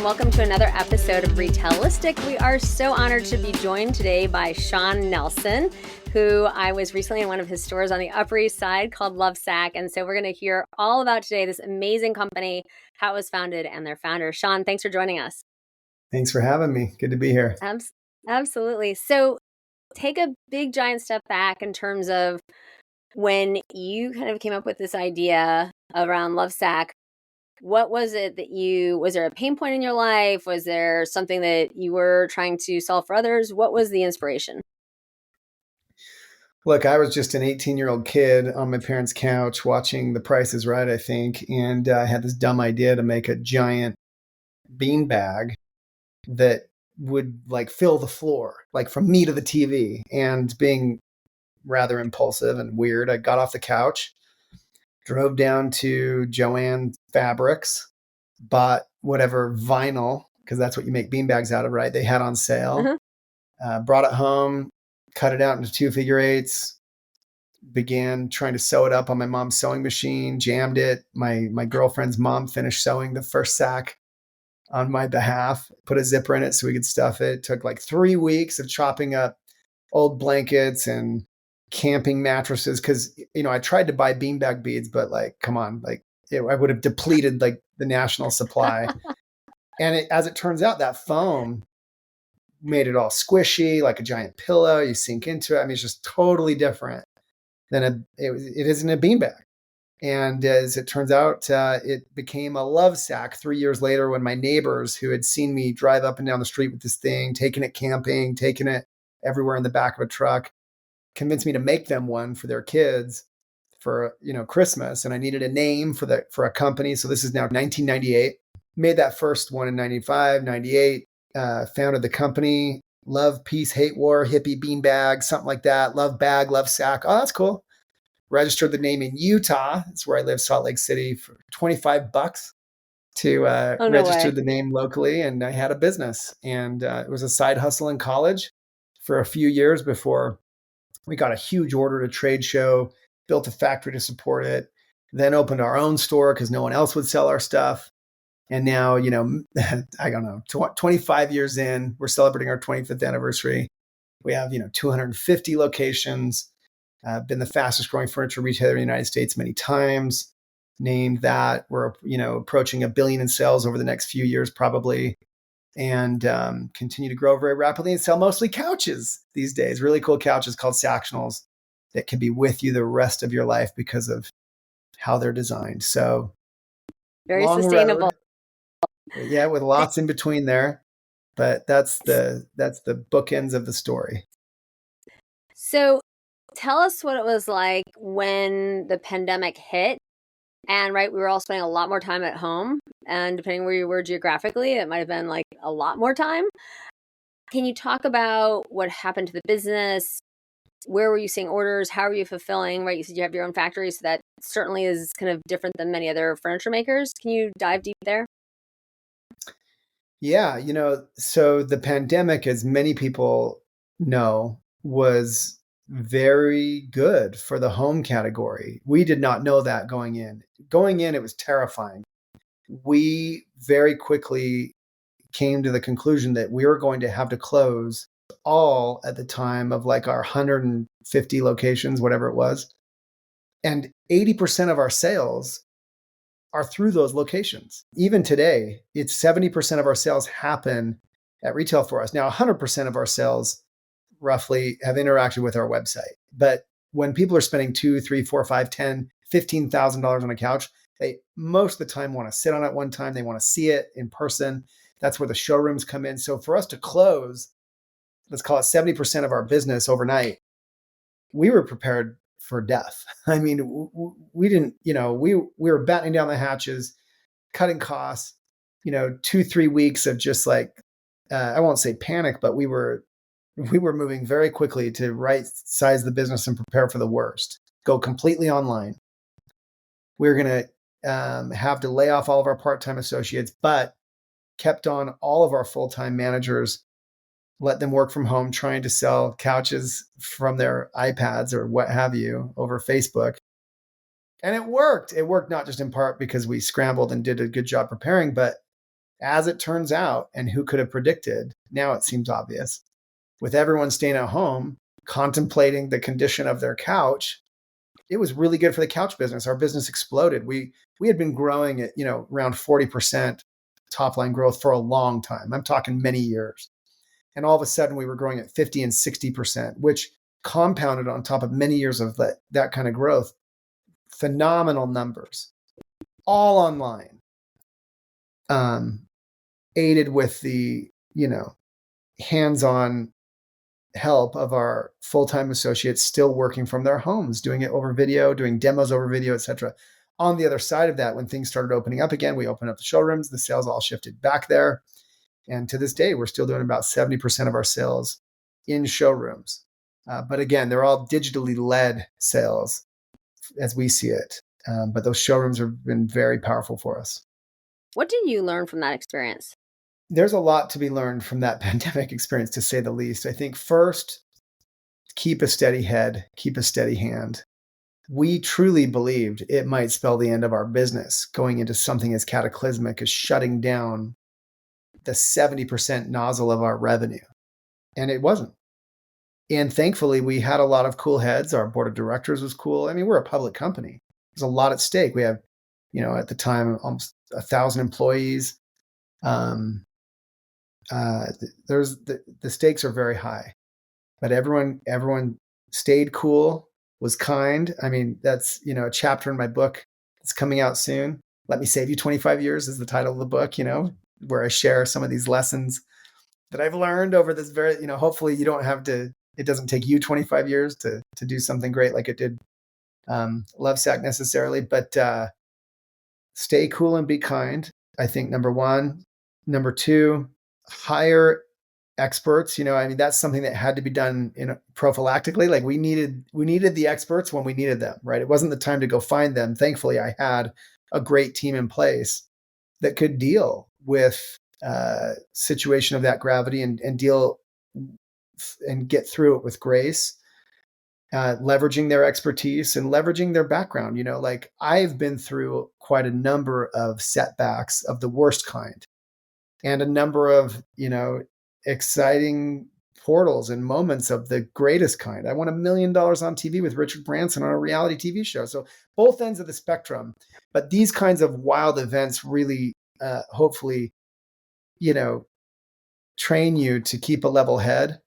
welcome to another episode of Retailistic. We are so honored to be joined today by Shawn Nelson, who I was recently in one of his stores on the Upper East Side called Lovesac. And so we're going to hear all about today this amazing company, how it was founded, and their founder. Shawn, thanks for joining us. Thanks for having me. Good to be here. Absolutely. So take a big, giant step back in terms of when you kind of came up with this idea around Lovesac. What was it that was there a pain point in your life? Was there something that you were trying to solve for others? What was the inspiration? Look, I was just an 18-year-old kid on my parents' couch watching The Price is Right, I think. And I had this dumb idea to make a giant bean bag that would like fill the floor, like from me to the TV. And being rather impulsive and weird, I got off the couch, drove down to Joann Fabrics, bought whatever vinyl, because that's what you make beanbags out of, right? They had on sale, brought it home, cut it out into 2 figure eights, began trying to sew it up on my mom's sewing machine, jammed it. My girlfriend's mom finished sewing the first sack on my behalf, put a zipper in it so we could stuff it. It took like 3 weeks of chopping up old blankets and camping mattresses, because I tried to buy beanbag beads, but like, come on, like I would have depleted like the national supply. And as it turns out, that foam made it all squishy, like a giant pillow. You sink into it. I mean, it's just totally different than it isn't a beanbag. And as it turns out, it became a Lovesac 3 years later, when my neighbors who had seen me drive up and down the street with this thing, taking it camping, taking it everywhere in the back of a truck, convinced me to make them one for their kids for, Christmas. And I needed a name for a company. So this is now 1998. Made that first one in 95, 98, founded the company. Love, peace, hate, war, hippie, beanbag, something like that. Love bag, love sack. Oh, that's cool. Registered the name in Utah. It's where I live, Salt Lake City, for $25 to register the name locally. And I had a business, and it was a side hustle in college for a few years before we got a huge order at a trade show, built a factory to support it, then opened our own store because no one else would sell our stuff. And now, I don't know, 25 years in, we're celebrating our 25th anniversary. We have, 250 locations, been the fastest growing furniture retailer in the United States many times, named that. We're, approaching $1 billion in sales over the next few years, probably. And continue to grow very rapidly and sell mostly couches these days, really cool couches called Sactionals that can be with you the rest of your life because of how they're designed. So very sustainable. Road, yeah, with lots in between there. But that's the bookends of the story. So tell us what it was like when the pandemic hit. And we were all spending a lot more time at home, and depending where you were geographically, it might have been like a lot more time. Can you talk about what happened to the business? Where were you seeing orders? How are you fulfilling? Right, you said you have your own factory, so that certainly is kind of different than many other furniture makers. Can you dive deep there? Yeah, so the pandemic, as many people know, was very good for the home category. We did not know that going in. Going in, it was terrifying. We very quickly came to the conclusion that we were going to have to close all at the time of like our 150 locations, whatever it was. And 80% of our sales are through those locations. Even today, it's 70% of our sales happen at retail for us. Now, 100% of our sales roughly have interacted with our website. But when people are spending $2,000, $3,000, $4,000, $5,000, $10,000, $15,000 on a couch, they most of the time want to sit on it one time. They want to see it in person. That's where the showrooms come in. So for us to close, let's call it 70% of our business overnight, we were prepared for death. I mean, we didn't, we were battening down the hatches, cutting costs, 2-3 weeks of just like, I won't say panic, but we were moving very quickly to right size the business and prepare for the worst, go completely online. We're going to have to lay off all of our part-time associates, but kept on all of our full-time managers, let them work from home, trying to sell couches from their iPads or what have you over Facebook. And it worked. It worked not just in part because we scrambled and did a good job preparing, but As it turns out, and who could have predicted, now it seems obvious, with everyone staying at home, contemplating the condition of their couch, it was really good for the couch business. Our business exploded. We had been growing at, around 40% top line growth for a long time. I'm talking many years. And all of a sudden we were growing at 50 and 60%, which compounded on top of many years of that kind of growth. Phenomenal numbers, all online, aided with the, hands-on help of our full-time associates still working from their homes, doing it over video, doing demos over video, etc. On the other side of that, when things started opening up again, we opened up the showrooms, the sales all shifted back there. And to this day, we're still doing about 70% of our sales in showrooms. But again, they're all digitally led sales as we see it. But those showrooms have been very powerful for us. What did you learn from that experience? There's a lot to be learned from that pandemic experience, to say the least. I think first, keep a steady head, keep a steady hand. We truly believed it might spell the end of our business, going into something as cataclysmic as shutting down the 70% nozzle of our revenue. And it wasn't. And thankfully, we had a lot of cool heads. Our board of directors was cool. I mean, we're a public company. There's a lot at stake. We have, at the time, almost 1,000 employees. The stakes are very high, but everyone stayed cool, was kind. I mean, that's, a chapter in my book that's coming out soon. Let Me Save You 25 Years is the title of the book, where I share some of these lessons that I've learned over this very, hopefully you don't have to, it doesn't take you 25 years to do something great like it did Lovesac necessarily, but stay cool and be kind. I think number one. Number two, hire experts. That's something that had to be done prophylactically. Like we needed the experts when we needed them, right? It wasn't the time to go find them. Thankfully, I had a great team in place that could deal with situation of that gravity and deal and get through it with grace, leveraging their expertise and leveraging their background. Like I've been through quite a number of setbacks of the worst kind, and a number of, exciting portals and moments of the greatest kind. I won $1 million on TV with Richard Branson on a reality TV show. So both ends of the spectrum. But these kinds of wild events really, hopefully, train you to keep a level head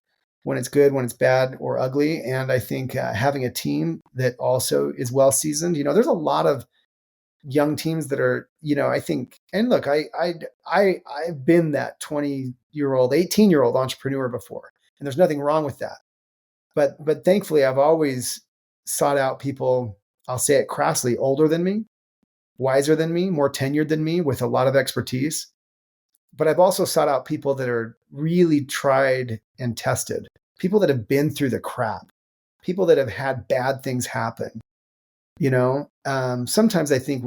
when it's good, when it's bad or ugly. And I think having a team that also is well seasoned, there's a lot of young teams that are, I think, and look, I've been that 20-year-old, 18-year-old entrepreneur before, and there's nothing wrong with that. But thankfully, I've always sought out people, I'll say it crassly, older than me, wiser than me, more tenured than me, with a lot of expertise. But I've also sought out people that are really tried and tested, people that have been through the crap, people that have had bad things happen. Sometimes I think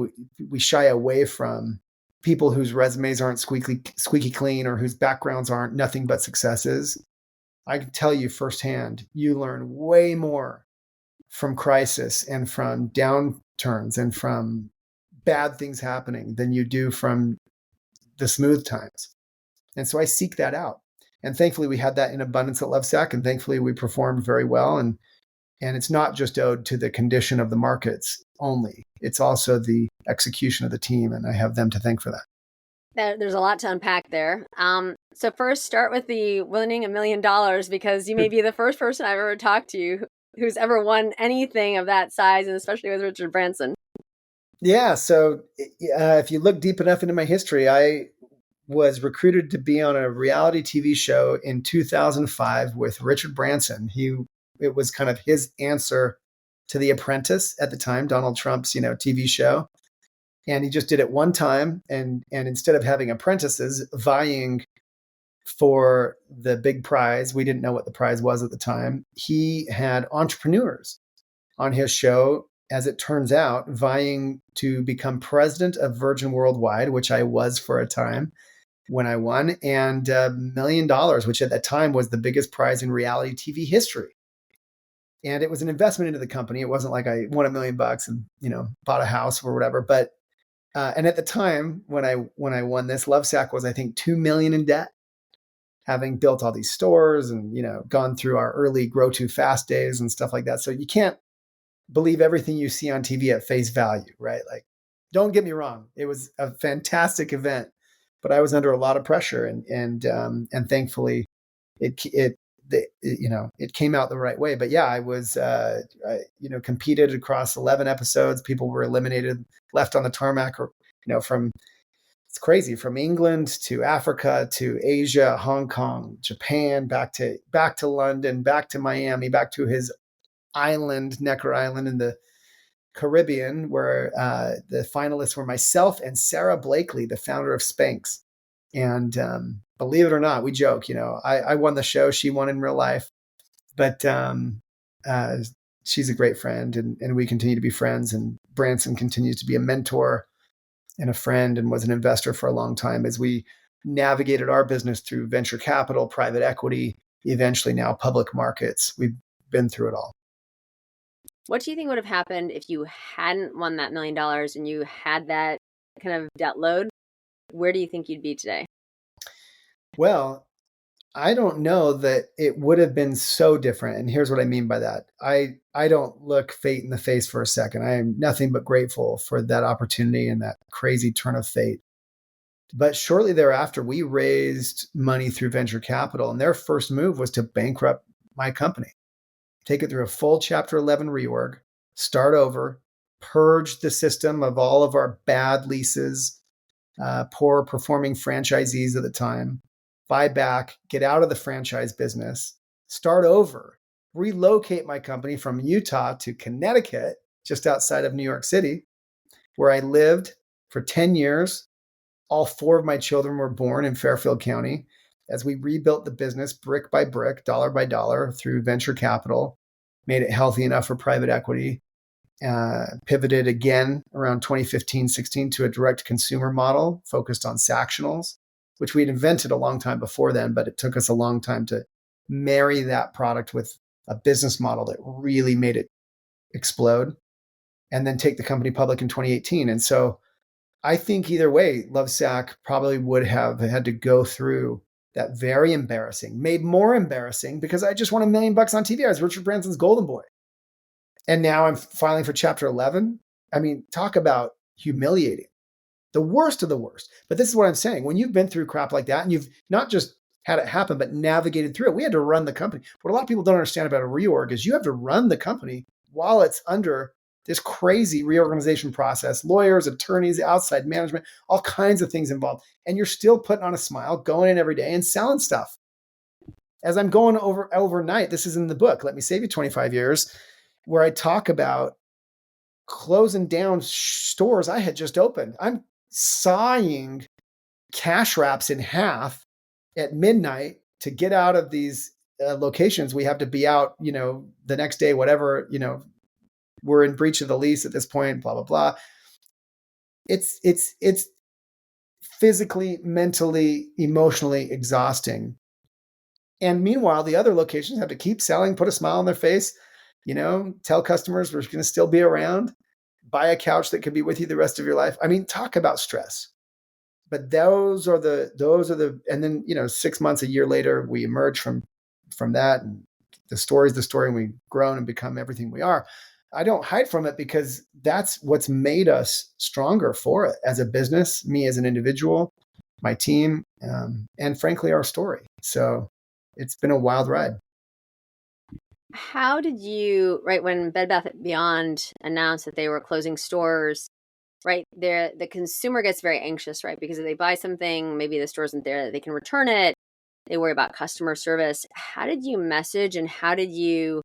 we shy away from people whose resumes aren't squeaky clean, or whose backgrounds aren't nothing but successes. I can tell you firsthand, you learn way more from crisis and from downturns and from bad things happening than you do from the smooth times. And so I seek that out. And thankfully we had that in abundance at Lovesac, and thankfully we performed very well. And it's not just owed to the condition of the markets only. It's also the execution of the team, and I have them to thank for that. There's a lot to unpack there. So first, start with the winning $1 million, because you may be the first person I've ever talked to who's ever won anything of that size, and especially with Richard Branson. Yeah. So if you look deep enough into my history, I was recruited to be on a reality TV show in 2005 with Richard Branson. It was kind of his answer to The Apprentice at the time, Donald Trump's, TV show. And he just did it one time. And instead of having apprentices vying for the big prize, we didn't know what the prize was at the time, he had entrepreneurs on his show, as it turns out, vying to become president of Virgin Worldwide, which I was for a time when I won, and $1 million, which at that time was the biggest prize in reality TV history. And it was an investment into the company. It wasn't like I won $1 million and, bought a house or whatever. But And at the time when I won this, Lovesac was, I think, 2 million in debt, having built all these stores and, gone through our early grow too fast days and stuff like that. So you can't believe everything you see on TV at face value, right? Like, don't get me wrong, it was a fantastic event, but I was under a lot of pressure, and thankfully it it came out the right way. But yeah, I was competed across 11 episodes. People were eliminated, left on the tarmac, or from, it's crazy, from England to Africa to Asia, Hong Kong, Japan, back to London, back to Miami, back to his island, Necker Island in the Caribbean, where the finalists were myself and Sarah Blakely, the founder of Spanx. And believe it or not, we joke, I won the show, she won in real life, but uh, she's a great friend, and we continue to be friends. And Branson continues to be a mentor and a friend, and was an investor for a long time as we navigated our business through venture capital, private equity, eventually now public markets. We've been through it all. What do you think would have happened if you hadn't won that $1 million and you had that kind of debt load? Where do you think you'd be today? Well, I don't know that it would have been so different. And here's what I mean by that. I don't look fate in the face for a second. I am nothing but grateful for that opportunity and that crazy turn of fate. But shortly thereafter, we raised money through venture capital, and their first move was to bankrupt my company, take it through a full Chapter 11 reorg, start over, purge the system of all of our bad leases, poor performing franchisees at the time, buy back, get out of the franchise business, start over, relocate my company from Utah to Connecticut, just outside of New York City, where I lived for 10 years. All 4 of my children were born in Fairfield County as we rebuilt the business brick by brick, dollar by dollar through venture capital, made it healthy enough for private equity, pivoted again around 2015-16 to a direct consumer model focused on Sactionals, which we'd invented a long time before then, but it took us a long time to marry that product with a business model that really made it explode, and then take the company public in 2018. And so I think either way, Lovesac probably would have had to go through that very embarrassing, made more embarrassing because I just won $1 million on TV. I was Richard Branson's golden boy. And now I'm filing for Chapter 11. I mean, talk about humiliating. The worst of the worst. But this is what I'm saying. When you've been through crap like that, and you've not just had it happen, but navigated through it, we had to run the company. What a lot of people don't understand about a reorg is you have to run the company while it's under this crazy reorganization process, lawyers, attorneys, outside management, all kinds of things involved. And you're still putting on a smile, going in every day and selling stuff. As I'm going overnight, this is in the book, Let Me Save You 25 Years, where I talk about closing down stores I had just opened. I'm sawing cash wraps in half at midnight to get out of these locations. We have to be out, the next day, whatever, we're in breach of the lease at this point, blah, blah, blah. It's physically, mentally, emotionally exhausting. And meanwhile, the other locations have to keep selling, put a smile on their face, tell customers we're going to still be around, buy a couch that could be with you the rest of your life. I mean, talk about stress. But those are the, and then, 6 months, a year later, we emerge from that, and the story is the story, and we've grown and become everything we are. I don't hide from it because that's what's made us stronger for it as a business, me as an individual, my team, and frankly, our story. So it's been a wild ride. How did you, right, when Bed Bath & Beyond announced that they were closing stores, right, the consumer gets very anxious, right, because if they buy something, maybe the store isn't there, they can return it. They worry about customer service. How did you message, and how did you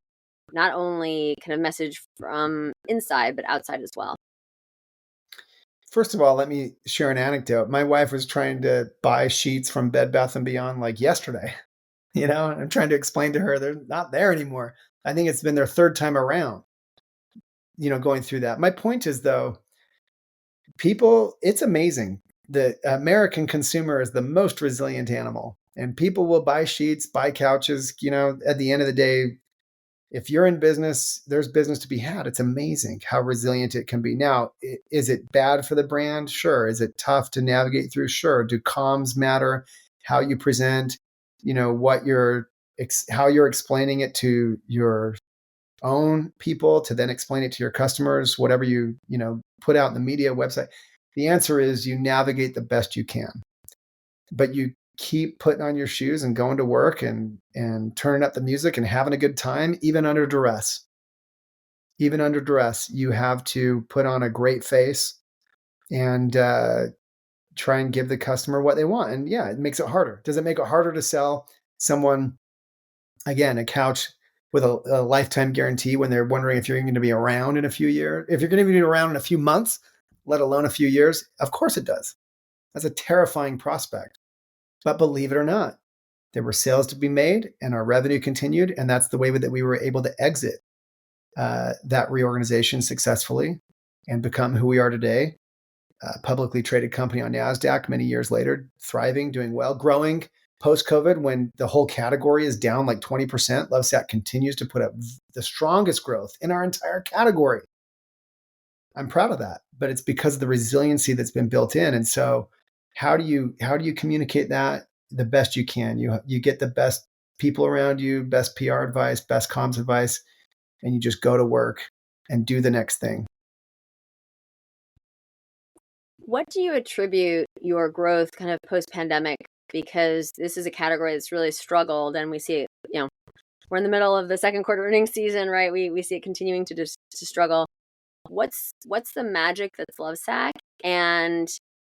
not only kind of message from inside, but outside as well? First of all, let me share an anecdote. My wife was trying to buy sheets from Bed Bath & Beyond like yesterday. And I'm trying to explain to her they're not there anymore. I think it's been their third time around, going through that. My point is, though, it's amazing. The American consumer is the most resilient animal, and people will buy sheets, buy couches. At the end of the day, If you're in business, there's business to be had. It's amazing how resilient it can be. Now, is it bad for the brand? Sure. Is it tough to navigate through? Sure. Do comms matter? How you present, how you're explaining it to your own people to then explain it to your customers, whatever you put out in the media website. The answer is you navigate the best you can, but you keep putting on your shoes and going to work and turning up the music and having a good time, even under duress. Even under duress, you have to put on a great face and try and give the customer what they want. And yeah, it makes it harder. Does it make it harder to sell someone, again, a couch with a lifetime guarantee when they're wondering if you're going to be around in a few years, if you're going to be around in a few months, let alone a few years? Of course it does. That's a terrifying prospect. But believe it or not, there were sales to be made and our revenue continued. And that's the way that we were able to exit that reorganization successfully and become who we are today. A publicly traded company on NASDAQ many years later, thriving, doing well, growing post-COVID when the whole category is down like 20%. Lovesac continues to put up the strongest growth in our entire category. I'm proud of that, but it's because of the resiliency that's been built in. And so how do you communicate that the best you can? You get the best people around you, best PR advice, best comms advice, and you just go to work and do the next thing. What do you attribute your growth kind of post-pandemic? Because this is a category that's really struggled, and we see it, we're in the middle of the second quarter earnings season, right? We see it continuing to struggle. What's the magic that's Lovesac, and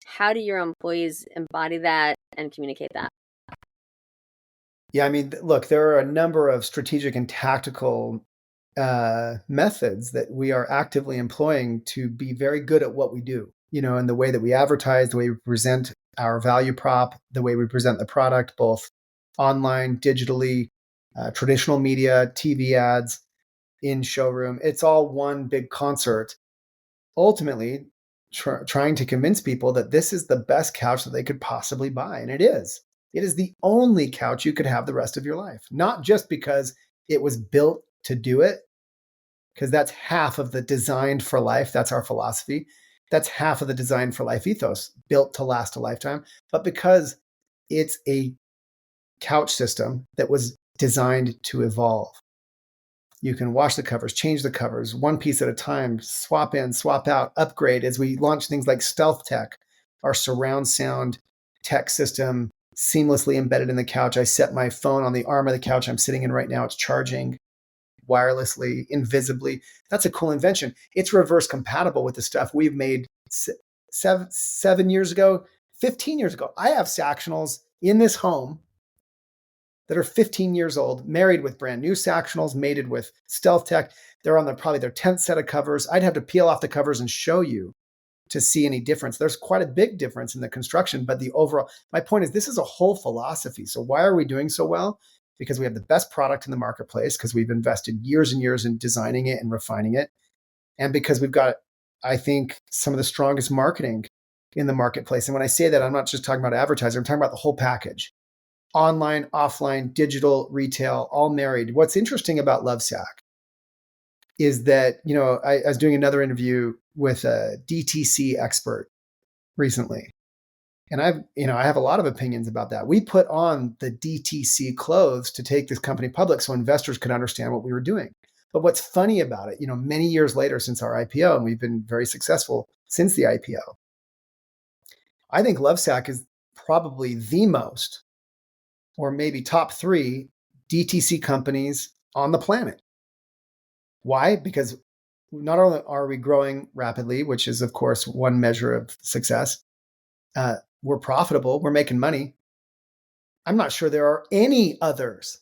how do your employees embody that and communicate that? Yeah, I mean, look, there are a number of strategic and tactical methods that we are actively employing to be very good at what we do, and the way that we advertise, the way we present our value prop, the way we present the product, both online, digitally, traditional media, TV ads, in showroom. It's all one big concert. Ultimately, trying to convince people that this is the best couch that they could possibly buy. And it is. It is the only couch you could have the rest of your life. Not just because it was built to do it, because that's half of the designed for life. That's our philosophy. That's half of the design for life ethos, built to last a lifetime, but because it's a couch system that was designed to evolve. You can wash the covers, change the covers, one piece at a time, swap in, swap out, upgrade as we launch things like Stealth Tech, our surround sound tech system seamlessly embedded in the couch. I set my phone on the arm of the couch I'm sitting in right now. It's charging wirelessly, invisibly. That's a cool invention. It's reverse compatible with the stuff we've made 7 years ago, 15 years ago. I have Sactionals in this home that are 15 years old, married with brand new Sactionals, mated with Stealth Tech. They're on probably their 10th set of covers. I'd have to peel off the covers and show you to see any difference. There's quite a big difference in the construction, but the overall, my point is this is a whole philosophy. So why are we doing so well? Because we have the best product in the marketplace, because we've invested years and years in designing it and refining it. And because we've got, I think, some of the strongest marketing in the marketplace. And when I say that, I'm not just talking about advertising, I'm talking about the whole package. Online, offline, digital, retail, all married. What's interesting about Lovesac is that, I was doing another interview with a DTC expert recently. And I have a lot of opinions about that. We put on the DTC clothes to take this company public so investors could understand what we were doing. But what's funny about it, many years later since our IPO, and we've been very successful since the IPO, I think Lovesac is probably the most, or maybe top 3 DTC companies on the planet. Why? Because not only are we growing rapidly, which is, of course, one measure of success, we're profitable, we're making money. I'm not sure there are any others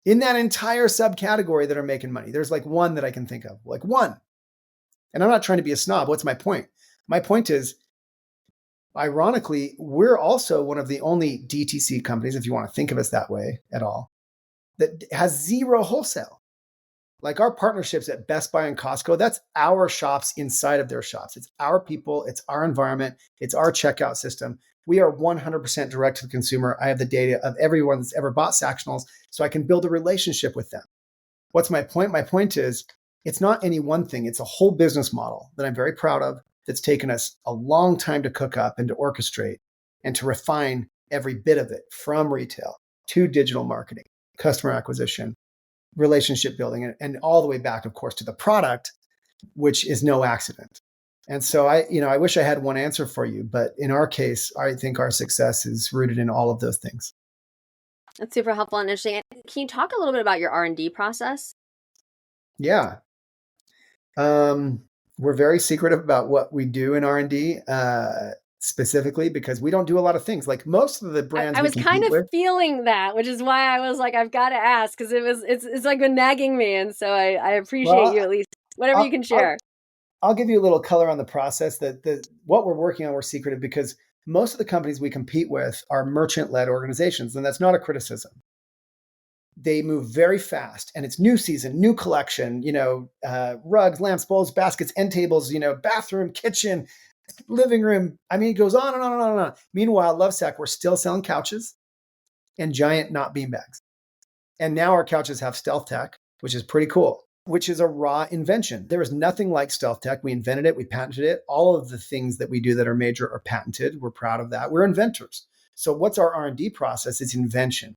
in that entire subcategory that are making money. There's like one that I can think of, like one. And I'm not trying to be a snob. What's my point? My point is, ironically, we're also one of the only DTC companies, if you want to think of us that way at all, that has zero wholesale. Like our partnerships at Best Buy and Costco, that's our shops inside of their shops. It's our people, it's our environment, it's our checkout system. We are 100% direct to the consumer. I have the data of everyone that's ever bought Sactionals, so I can build a relationship with them. What's my point? My point is it's not any one thing. It's a whole business model that I'm very proud of that's taken us a long time to cook up and to orchestrate and to refine every bit of it, from retail to digital marketing, customer acquisition, relationship building, and all the way back, of course, to the product, which is no accident. And so I wish I had one answer for you, but in our case, I think our success is rooted in all of those things. That's super helpful and interesting. Can you talk a little bit about your R&D process? Yeah. We're very secretive about what we do in R&D, specifically because we don't do a lot of things. Like most of the brands I we was kind compete of with. feeling that, which is why I was like, I've got to ask, because it's like been nagging me, and so I appreciate you, at least whatever you can share. I'll give you a little color on the process. That what we're working on, we're secretive because most of the companies we compete with are merchant-led organizations, and that's not a criticism. They move very fast, and it's new season, new collection, rugs, lamps, bowls, baskets, end tables, bathroom, kitchen, living room. I mean, it goes on and on and on and on. Meanwhile, Lovesac, we're still selling couches and giant knot beanbags. And now our couches have stealth tech, which is pretty cool, which is a raw invention. There is nothing like stealth tech. We invented it. We patented it. All of the things that we do that are major are patented. We're proud of that. We're inventors. So what's our R&D process? It's invention.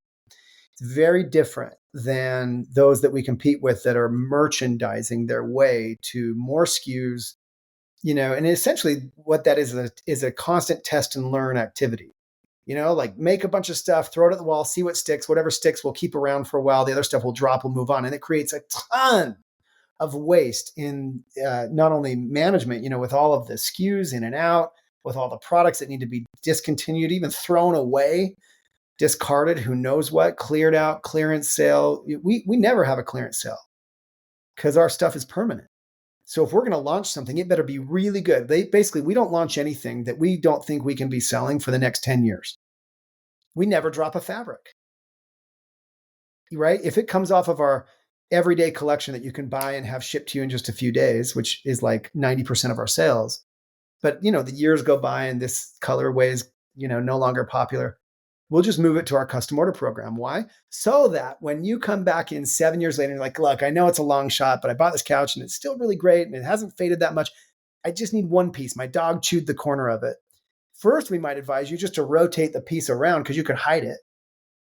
It's very different than those that we compete with that are merchandising their way to more SKUs, and essentially what that is a constant test and learn activity. Like make a bunch of stuff, throw it at the wall, see what sticks. Whatever sticks we'll keep around for a while. The other stuff will drop, we'll move on. And it creates a ton of waste in not only management, with all of the SKUs in and out, with all the products that need to be discontinued, even thrown away, discarded, who knows what, cleared out, clearance sale. We never have a clearance sale because our stuff is permanent. So if we're going to launch something, it better be really good. We don't launch anything that we don't think we can be selling for the next 10 years. We never drop a fabric, right? If it comes off of our everyday collection that you can buy and have shipped to you in just a few days, which is like 90% of our sales, but the years go by and this colorway is, no longer popular, we'll just move it to our custom order program. Why? So that when you come back in 7 years later and you're like, look, I know it's a long shot, but I bought this couch and it's still really great and it hasn't faded that much. I just need one piece. My dog chewed the corner of it. First, we might advise you just to rotate the piece around because you could hide it.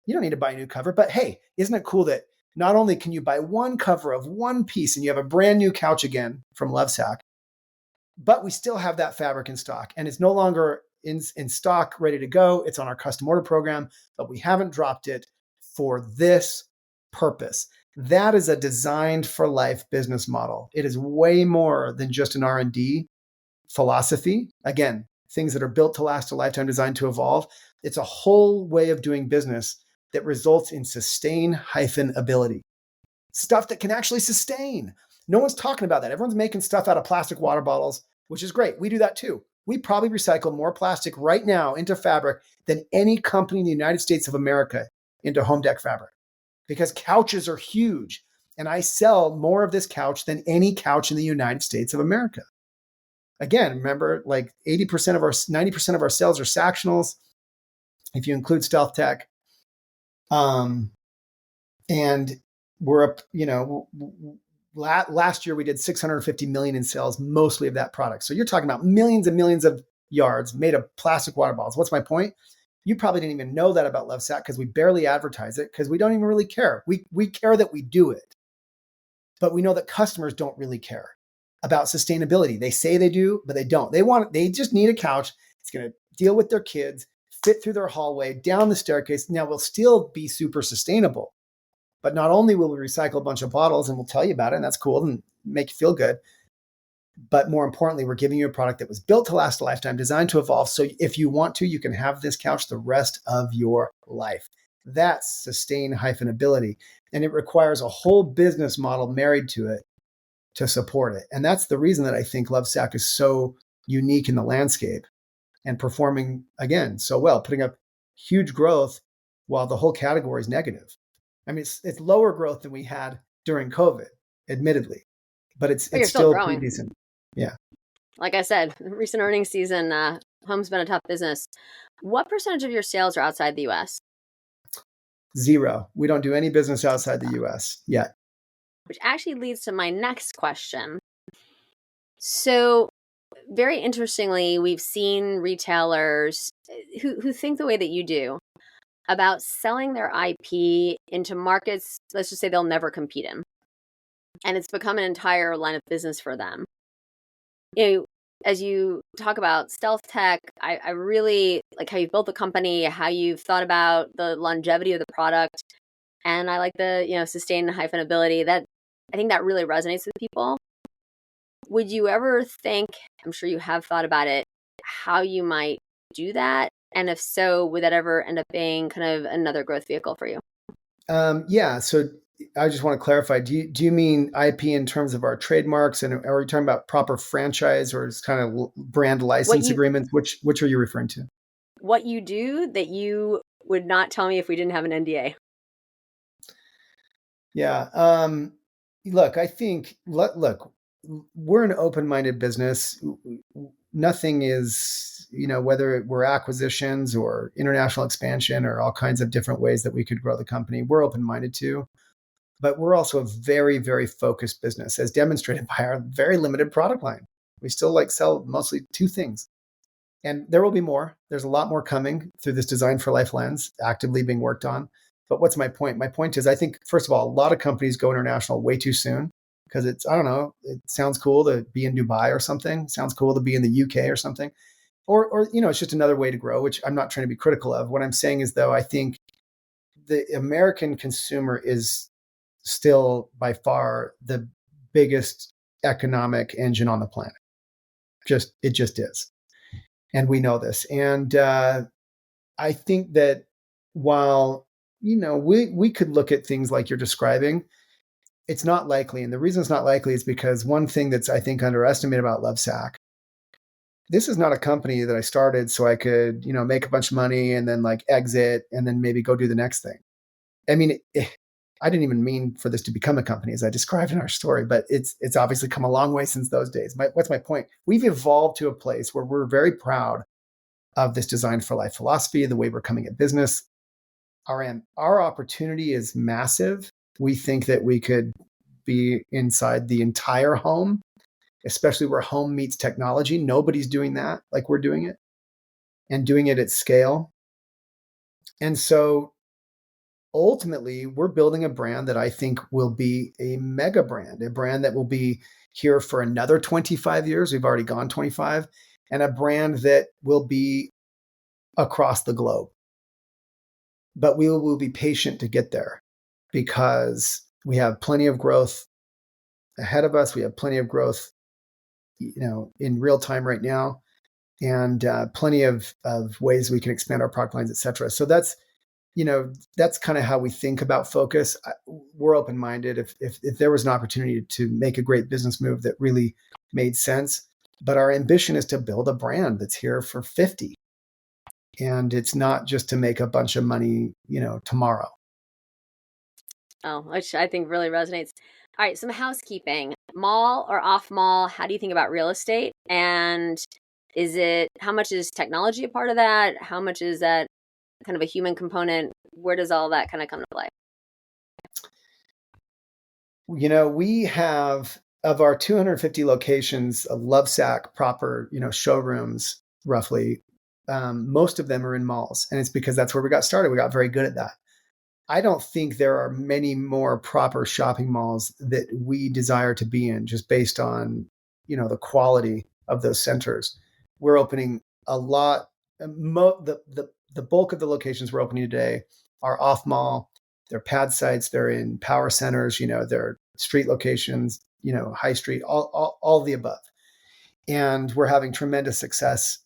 You don't need to buy a new cover, but hey, isn't it cool that not only can you buy one cover of one piece and you have a brand new couch again from Lovesac, but we still have that fabric in stock and it's no longer in stock, ready to go. It's on our custom order program, but we haven't dropped it for this purpose. That is a designed for life business model. It is way more than just an R&D philosophy. Again, things that are built to last a lifetime, designed to evolve. It's a whole way of doing business that results in sustain-ability. Stuff that can actually sustain. No one's talking about that. Everyone's making stuff out of plastic water bottles, which is great. We do that too. We probably recycle more plastic right now into fabric than any company in the United States of America into home deck fabric, because couches are huge. And I sell more of this couch than any couch in the United States of America. Again, remember, like 90% of our sales are Sactionals, if you include Stealth Tech. And we're up, last year we did 650 million in sales, mostly of that product. So you're talking about millions and millions of yards made of plastic water bottles. What's my point? You probably didn't even know that about Lovesac because we barely advertise it because we don't even really care. We care that we do it, but we know that customers don't really care about sustainability. They say they do, but they don't. They just need a couch. It's going to deal with their kids, fit through their hallway, down the staircase. Now we'll still be super sustainable. But not only will we recycle a bunch of bottles and we'll tell you about it, and that's cool and make you feel good, but more importantly, we're giving you a product that was built to last a lifetime, designed to evolve. So if you want to, you can have this couch the rest of your life. That's sustain-ability. And it requires a whole business model married to it to support it. And that's the reason that I think Lovesac is so unique in the landscape and performing, again, so well, putting up huge growth while the whole category is negative. I mean, it's lower growth than we had during COVID, admittedly, but it's still growing. Pretty decent. Yeah. Like I said, recent earnings season, home's been a tough business. What percentage of your sales are outside the U.S.? 0. We don't do any business outside the U.S. yet. which actually leads to my next question. So, very interestingly, we've seen retailers who think the way that you do about selling their IP into markets, let's just say they'll never compete in. And it's become an entire line of business for them. You know, as you talk about stealth tech, I really like how you've built the company, how you've thought about the longevity of the product. And I like the, sustain hyphenability. That I think that really resonates with people. Would you ever think, I'm sure you have thought about it, how you might do that? And if so, would that ever end up being kind of another growth vehicle for you? Yeah. So I just want to clarify. Do you mean IP in terms of our trademarks, and are you talking about proper franchise or is kind of brand What license you agreements? Which are you referring to? what you do that you would not tell me if we didn't have an NDA? Yeah. Look, I think look, we're an open-minded business. Nothing is, whether we're acquisitions or international expansion or all kinds of different ways that we could grow the company, we're open-minded to. But we're also a very, very focused business, as demonstrated by our very limited product line. We still sell mostly two things. And there will be more. There's a lot more coming through this Design for Life lens, actively being worked on. But what's my point? My point is, I think, first of all, a lot of companies go international way too soon because I don't know, it sounds cool to be in Dubai or something. It sounds cool to be in the UK or something. Or it's just another way to grow, which I'm not trying to be critical of. What I'm saying is, though, I think the American consumer is still by far the biggest economic engine on the planet. It just is. And we know this. And I think that while, we could look at things like you're describing, it's not likely. And the reason it's not likely is because one thing that's, I think, underestimated about Lovesac, this is not a company that I started so I could, make a bunch of money and then exit and then maybe go do the next thing. I mean, I didn't even mean for this to become a company as I described in our story, but it's obviously come a long way since those days. What's my point? We've evolved to a place where we're very proud of this Design for Life philosophy, the way we're coming at business. Our opportunity is massive. We think that we could be inside the entire home, especially where home meets technology. Nobody's doing that like we're doing it and doing it at scale. And so ultimately, we're building a brand that I think will be a mega brand, a brand that will be here for another 25 years. We've already gone 25, and a brand that will be across the globe. But we will be patient to get there because we have plenty of growth ahead of us. We have plenty of growth, in real time right now, and plenty of ways we can expand our product lines, et cetera. So that's kind of how we think about focus. We're open-minded. If there was an opportunity to make a great business move that really made sense, but our ambition is to build a brand that's here for 50. And it's not just to make a bunch of money, tomorrow. Oh, which I think really resonates. All right, some housekeeping. Mall or off mall, how do you think about real estate? And how much is technology a part of that? How much is that kind of a human component? Where does all that kind of come to play? We have, of our 250 locations of Lovesac proper, showrooms, roughly, most of them are in malls. And it's because that's where we got started. We got very good at that. I don't think there are many more proper shopping malls that we desire to be in just based on, the quality of those centers. We're opening a lot. The bulk of the locations we're opening today are off mall. They're pad sites. They're in power centers. They're street locations. High street. All the above. And we're having tremendous success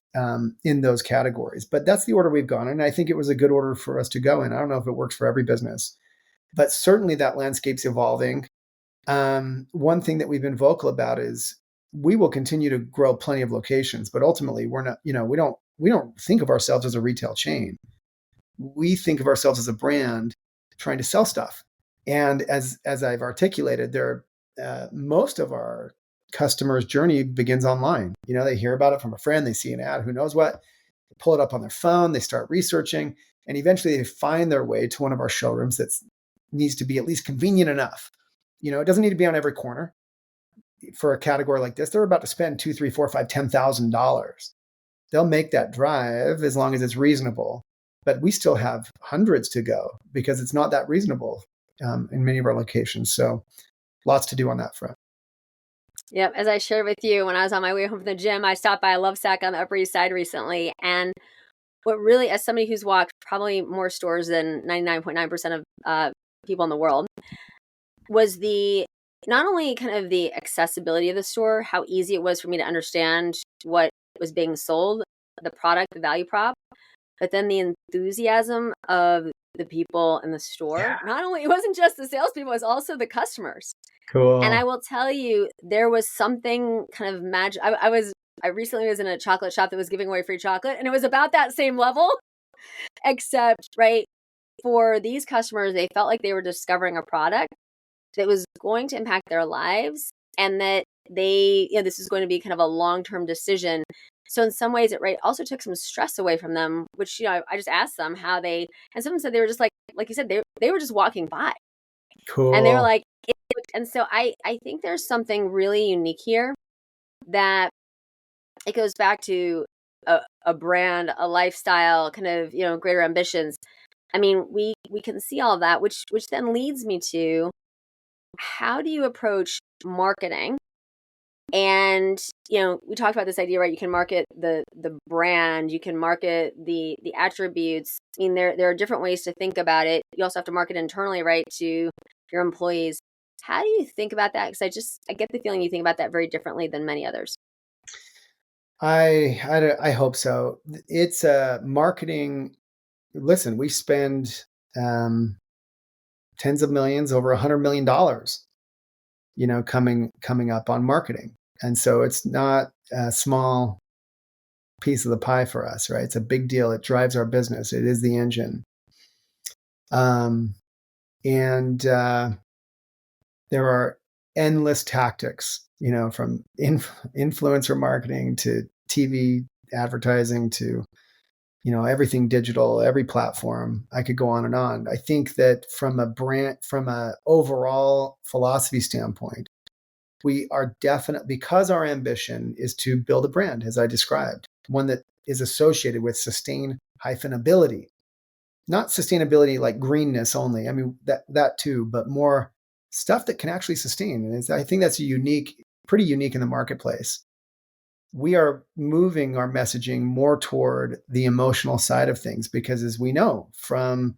in those categories. But that's the order we've gone. And I think it was a good order for us to go in. I don't know if it works for every business, but certainly that landscape's evolving. One thing that we've been vocal about is we will continue to grow plenty of locations, but ultimately we're not, we don't think of ourselves as a retail chain. We think of ourselves as a brand trying to sell stuff. And as I've articulated, most of our customers' journey begins online. They hear about it from a friend, they see an ad, who knows what, they pull it up on their phone, they start researching, and eventually they find their way to one of our showrooms that needs to be at least convenient enough, it doesn't need to be on every corner. For a category like this, they're about to spend $2, $3, $4, $5, $10,000. They'll make that drive as long as it's reasonable. But we still have hundreds to go because it's not that reasonable in many of our locations. So lots to do on that front. Yep. As I shared with you, when I was on my way home from the gym, I stopped by a Lovesac on the Upper East Side recently. And what really, as somebody who's walked probably more stores than 99.9% of people in the world, was not only kind of the accessibility of the store, how easy it was for me to understand what was being sold, the product, the value prop, but then the enthusiasm of the people in the store. Yeah. Not only, it wasn't just the salespeople, it was also the customers. Cool. And I will tell you, there was something kind of magic. I recently was in a chocolate shop that was giving away free chocolate, and it was about that same level, except, right, for these customers, they felt like they were discovering a product that was going to impact their lives, and that this is going to be kind of a long-term decision. So in some ways, it also took some stress away from them, which, I just asked them how and someone said they were just like you said, they were just walking by. Cool. And they were like, and so I think there's something really unique here, that it goes back to a brand, a lifestyle, kind of, greater ambitions. I mean, we can see all of that, which then leads me to, how do you approach marketing? And, we talked about this idea, right? You can market the brand, you can market the attributes. I mean, there are different ways to think about it. You also have to market internally, right, to your employees. How do you think about that? Because I get the feeling you think about that very differently than many others. I hope so. It's marketing. Listen, we spend tens of millions, over $100 million, coming up on marketing. And so it's not a small piece of the pie for us, right? It's a big deal. It drives our business. It is the engine. And there are endless tactics, from influencer marketing to TV advertising to, everything digital, every platform. I could go on and on. I think that from a overall philosophy standpoint, we are definite, because our ambition is to build a brand, as I described, one that is associated with sustainability, not sustainability like greenness only. I mean, that too, but more stuff that can actually sustain. And I think that's pretty unique in the marketplace. We are moving our messaging more toward the emotional side of things, because as we know from,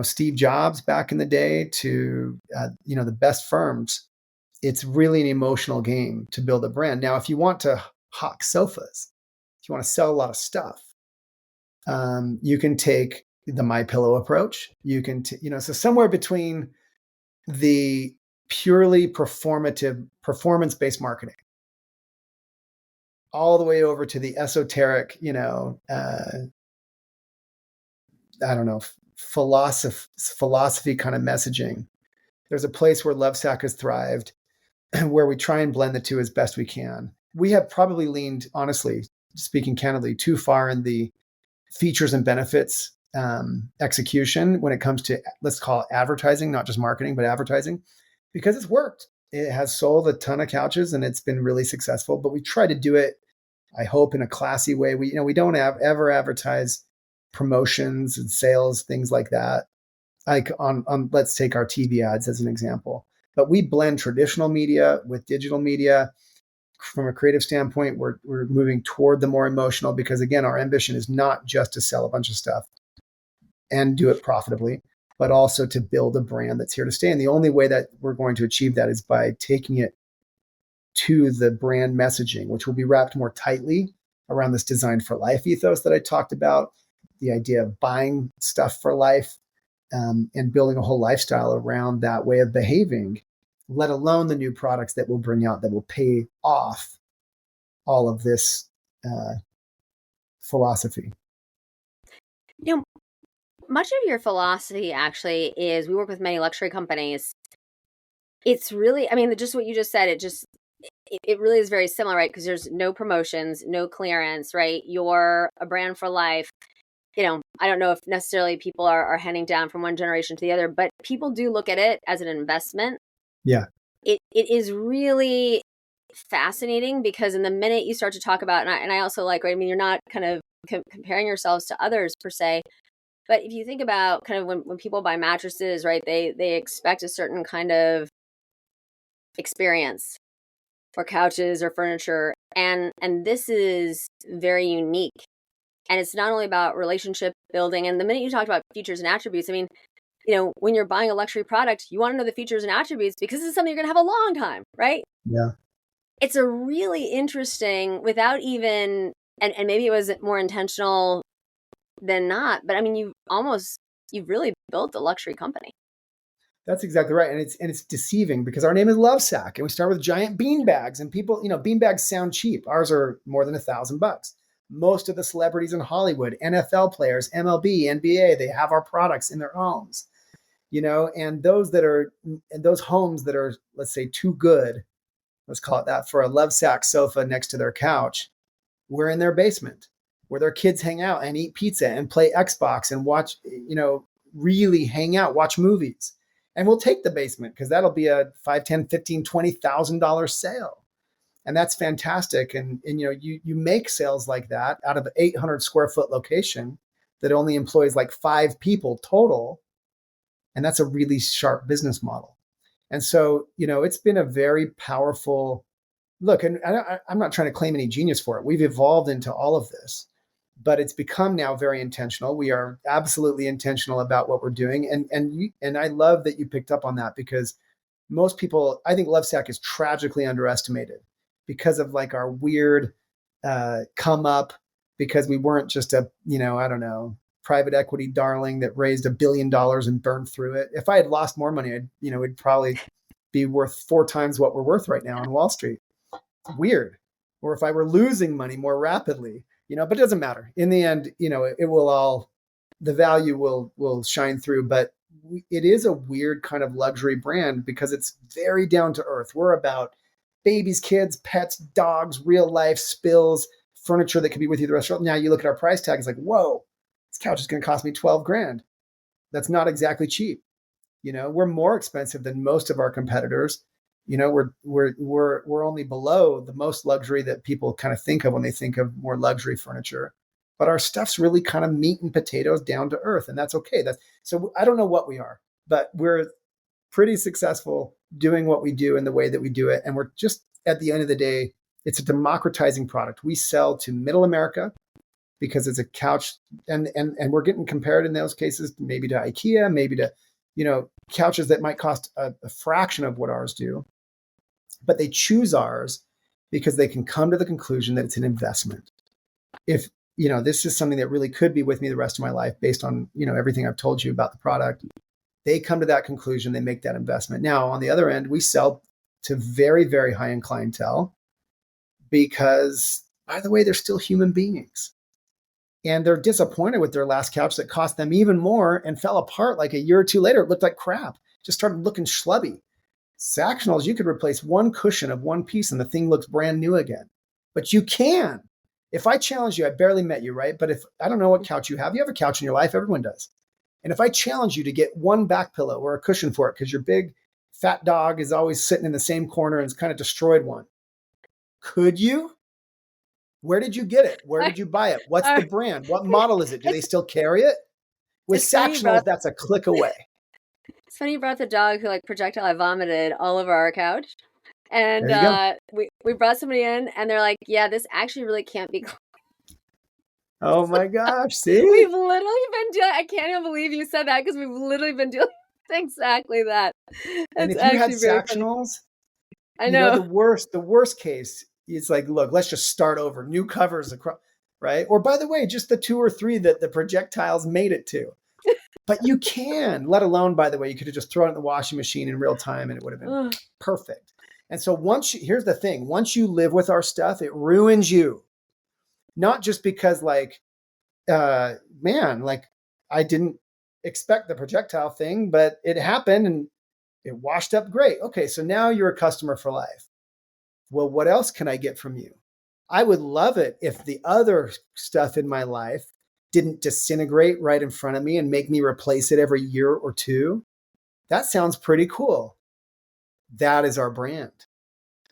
Steve Jobs back in the day to, the best firms, it's really an emotional game to build a brand. Now, if you want to hawk sofas, if you want to sell a lot of stuff, you can take the MyPillow approach. You can, so somewhere between the purely performance-based marketing, all the way over to the esoteric, I don't know, philosophy kind of messaging. There's a place where Lovesac has thrived, where we try and blend the two as best we can. We have probably leaned, honestly, speaking candidly, too far in the features and benefits execution when it comes to, let's call it advertising, not just marketing, but advertising, because it's worked. It has sold a ton of couches and it's been really successful, but we try to do it, I hope, in a classy way. We don't ever advertise promotions and sales, things like that. Like on let's take our TV ads as an example, but we blend traditional media with digital media. From a creative standpoint, we're moving toward the more emotional, because again, our ambition is not just to sell a bunch of stuff and do it profitably, but also to build a brand that's here to stay. And the only way that we're going to achieve that is by taking it to the brand messaging, which will be wrapped more tightly around this design for life ethos that I talked about, the idea of buying stuff for life, and building a whole lifestyle around that way of behaving, let alone the new products that we'll bring out that will pay off all of this philosophy. Much of your philosophy actually is, we work with many luxury companies. It's really, I mean, just what you just said, it really is very similar, right? Because there's no promotions, no clearance, right? You're a brand for life. I don't know if necessarily people are handing down from one generation to the other, but people do look at it as an investment. Yeah. It is really fascinating because in the minute you start to talk about, and I also like, right, I mean, you're not kind of comparing yourselves to others per se, but if you think about kind of when people buy mattresses, right, they expect a certain kind of experience, or couches or furniture, and this is very unique. And it's not only about relationship building. And the minute you talked about features and attributes, I mean, when you're buying a luxury product, you want to know the features and attributes because it's something you're going to have a long time, right? Yeah. It's a really interesting, without even, and maybe it was more intentional than not, but I mean, you've really built a luxury company. That's exactly right. And it's deceiving because our name is Lovesac and we start with giant bean bags and people, bean bags sound cheap. Ours are more than $1,000. Most of the celebrities in Hollywood, NFL players, MLB, NBA, they have our products in their homes, and those homes that are, let's say, too good, let's call it that, for a Lovesac sofa next to their couch, we're in their basement where their kids hang out and eat pizza and play Xbox and watch, really hang out, watch movies. And we'll take the basement because that'll be a 5, 10, 15, $20,000 sale. And that's fantastic. And you make sales like that out of an 800 square foot location that only employs like 5 people total. And that's a really sharp business model. And so, it's been a very powerful look. And I'm not trying to claim any genius for it. We've evolved into all of this, but it's become now very intentional. We are absolutely intentional about what we're doing. And I love that you picked up on that because most people, I think Lovesac is tragically underestimated because of like our weird come up, because we weren't just a, I don't know, private equity darling that raised $1 billion and burned through it. If I had lost more money, it'd probably be worth 4 times what we're worth right now on Wall Street. It's weird. Or if I were losing money more rapidly, but it doesn't matter. In the end, it will all, the value will shine through. But it is a weird kind of luxury brand because it's very down to earth. We're about babies, kids, pets, dogs, real life spills, furniture that could be with you the rest of the Now you look at our price tag, it's like, whoa, this couch is going to cost me 12 grand. That's not exactly cheap. We're more expensive than most of our competitors. We're only below the most luxury that people kind of think of when they think of more luxury furniture. But our stuff's really kind of meat and potatoes, down to earth, and that's okay. So I don't know what we are, but we're pretty successful doing what we do in the way that we do it. And we're just, at the end of the day, it's a democratizing product. We sell to middle America because it's a couch, and we're getting compared in those cases maybe to IKEA, maybe to couches that might cost a fraction of what ours do, but they choose ours because they can come to the conclusion that it's an investment. If this is something that really could be with me the rest of my life based on everything I've told you about the product, they come to that conclusion, they make that investment. Now on the other end, we sell to very, very high end clientele because, by the way, they're still human beings. And they're disappointed with their last couch that cost them even more and fell apart like a year or two later. It looked like crap. Just started looking schlubby. Sactionals, you could replace one cushion of one piece and the thing looks brand new again. But you can. If I challenge you, I barely met you, right? But if I don't know what couch you have a couch in your life, everyone does. And if I challenge you to get one back pillow or a cushion for it because your big fat dog is always sitting in the same corner and it's kind of destroyed one, could you? Where did you get it? Where did you buy it? What's the brand? What model is it? Do they still carry it? With Sactionals, that's a click away. It's funny you brought the dog who like projectile vomited all over our couch. And There you go. we brought somebody in and they're like, yeah, this actually really can't be cleaned. Oh my gosh, see? We've literally been dealing, I can't even believe you said that because we've literally been dealing with exactly that. And It's if you had actually very funny. Sactionals, I know. the worst case, it's like, look, let's just start over. New covers across, right? Or by the way, just the 2 or 3 that the projectiles made it to. But you can, let alone, by the way, you could have just thrown it in the washing machine in real time and it would have been perfect. And so here's the thing, once you live with our stuff, it ruins you. Not just because like, man, like I didn't expect the projectile thing, but it happened and it washed up great. Okay, so now you're a customer for life. Well, what else can I get from you? I would love it if the other stuff in my life didn't disintegrate right in front of me and make me replace it every year or 2. That sounds pretty cool. That is our brand.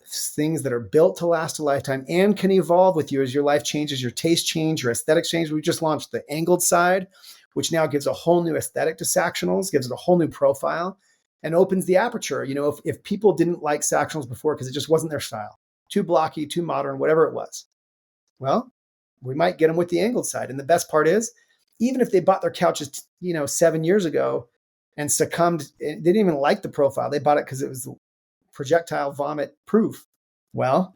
Things that are built to last a lifetime and can evolve with you as your life changes, your taste change, your aesthetics change. We just launched the angled side, which now gives a whole new aesthetic to Sactionals, gives it a whole new profile, and opens the aperture. If people didn't like Sactionals before because it just wasn't their style, too blocky, too modern, whatever it was, well, we might get them with the angled side. And the best part is, even if they bought their couches, 7 years ago and succumbed, they didn't even like the profile. They bought it because it was projectile vomit proof. Well,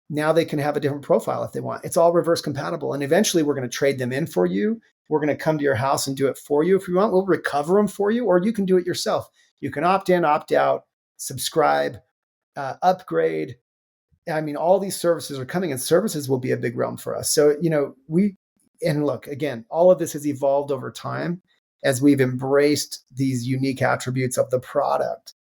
now they can have a different profile if they want. It's all reverse compatible. And eventually we're going to trade them in for you. We're going to come to your house and do it for you if you want. We'll recover them for you, or you can do it yourself. You can opt in, opt out, subscribe, upgrade. I mean, all these services are coming, and services will be a big realm for us. So, and look, again, all of this has evolved over time as we've embraced these unique attributes of the product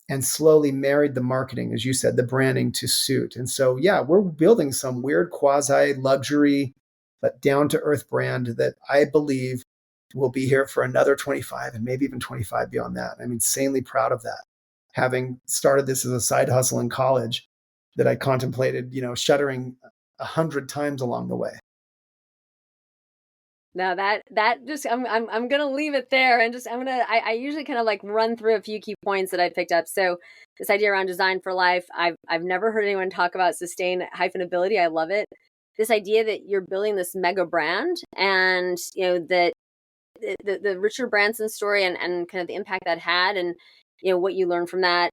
and slowly married the marketing, as you said, the branding to suit. And so, yeah, we're building some weird quasi luxury, but down to earth brand that I believe will be here for another 25 and maybe even 25 beyond that. I'm insanely proud of that. Having started this as a side hustle in college that I contemplated, shuttering 100 times along the way. Now that just I'm gonna leave it there, and I usually kind of like run through a few key points that I picked up. So this idea around design for life, I've never heard anyone talk about sustainability. I love it. This idea that you're building this mega brand, and that the Richard Branson story and kind of the impact that had, and what you learned from that.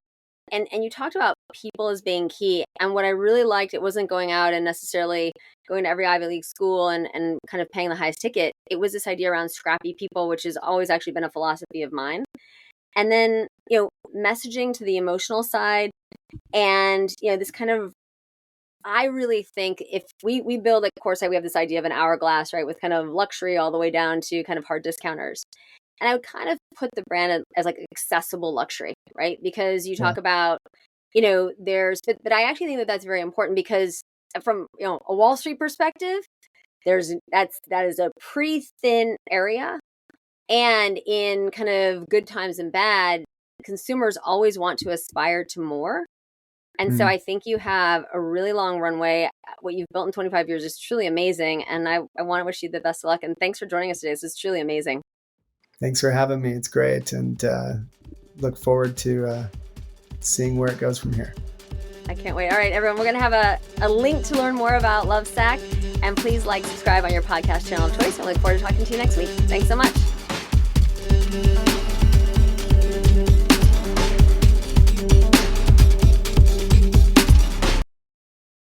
And you talked about people as being key. And what I really liked, it wasn't going out and necessarily going to every Ivy League school and kind of paying the highest ticket. It was this idea around scrappy people, which has always actually been a philosophy of mine. And then, messaging to the emotional side, and, this kind of, I really think if we build at Coresight, we have this idea of an hourglass, right? With kind of luxury all the way down to kind of hard discounters. And I would kind of put the brand as like accessible luxury, right? Because you talk about, but I actually think that that's very important, because from, a Wall Street perspective, that is a pretty thin area. And in kind of good times and bad, consumers always want to aspire to more. And so I think you have a really long runway. What you've built in 25 years is truly amazing. And I want to wish you the best of luck. And thanks for joining us today. This is truly amazing. Thanks for having me. It's great. And look forward to seeing where it goes from here. I can't wait. All right, everyone, we're going to have a link to learn more about Lovesac. And please subscribe on your podcast channel of choice. I look forward to talking to you next week. Thanks so much.